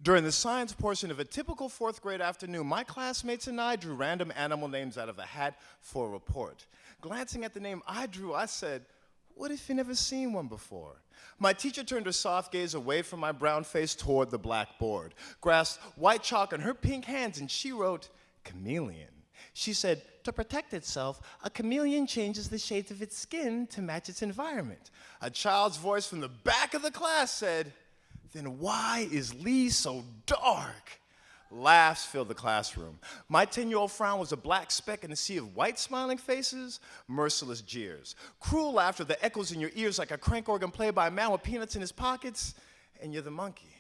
During the science portion of a typical fourth grade afternoon, my classmates and I drew random animal names out of a hat for a report. Glancing at the name I drew, I said, "What if you've never seen one before?" My teacher turned her soft gaze away from my brown face toward the blackboard, grasped white chalk in her pink hands, and she wrote, "Chameleon." She said, "To protect itself, a chameleon changes the shades of its skin to match its environment." A child's voice from the back of the class said, "Then why is Lee so dark?" Laughs filled the classroom. My 10-year-old frown was a black speck in a sea of white smiling faces, merciless jeers. Cruel laughter that echoes in your ears like a crank organ played by a man with peanuts in his pockets, and you're the monkey.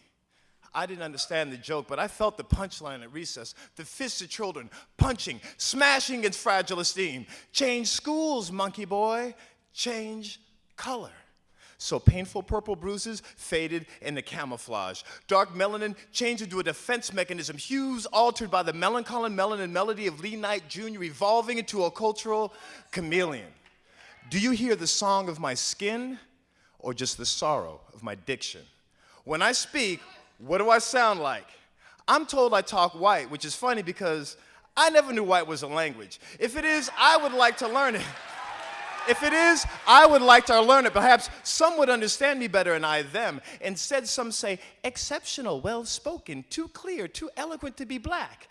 I didn't understand the joke, but I felt the punchline at recess. The fists of children, punching, smashing against fragile esteem. Change schools, monkey boy. Change color. So painful purple bruises faded into camouflage. Dark melanin changed into a defense mechanism, hues altered by the melancholy melanin melody of Lee Knight Jr. evolving into a cultural chameleon. Do you hear the song of my skin or just the sorrow of my diction? When I speak, what do I sound like? I'm told I talk white, which is funny because I never knew white was a language. If it is, I would like to learn it. If it is, I would like to learn it. Perhaps some would understand me better and I them. Instead, some say, exceptional, well-spoken, too clear, too eloquent to be black.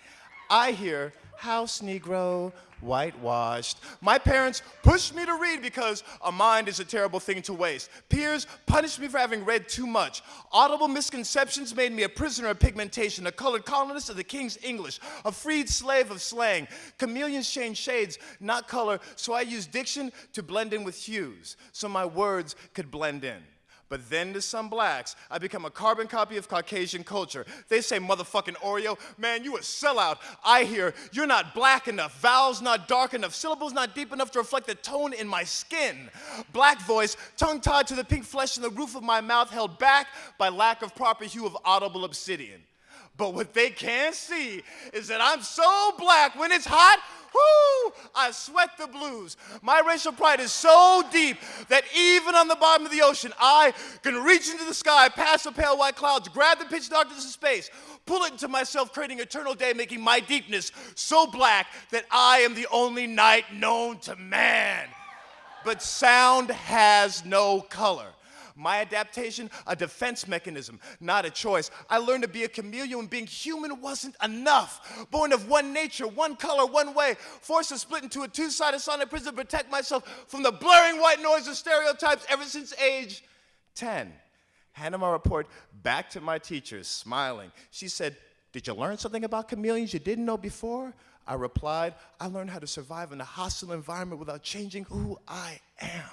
I hear, house Negro, whitewashed. My parents pushed me to read because a mind is a terrible thing to waste. Peers punished me for having read too much. Audible misconceptions made me a prisoner of pigmentation, a colored colonist of the king's English, a freed slave of slang. Chameleons change shades, not color, so I use diction to blend in with hues, so my words could blend in. But then to some blacks, I become a carbon copy of Caucasian culture. They say, "Motherfucking Oreo, man, you a sellout." I hear, "You're not black enough, vowels not dark enough, syllables not deep enough to reflect the tone in my skin." Black voice, tongue tied to the pink flesh in the roof of my mouth, held back by lack of proper hue of audible obsidian. But what they can't see is that I'm so black when it's hot, whoo, I sweat the blues. My racial pride is so deep that even on the bottom of the ocean, I can reach into the sky, past the pale white clouds, grab the pitch darkness of space, pull it into myself, creating eternal day, making my deepness so black that I am the only night known to man. But sound has no color. My adaptation, a defense mechanism, not a choice. I learned to be a chameleon when being human wasn't enough. Born of one nature, one color, one way, forced to split into a two-sided sonic prison to protect myself from the blaring white noise of stereotypes ever since age 10. Handed my report back to my teacher, smiling. She said, "Did you learn something about chameleons you didn't know before?" I replied, "I learned how to survive in a hostile environment without changing who I am."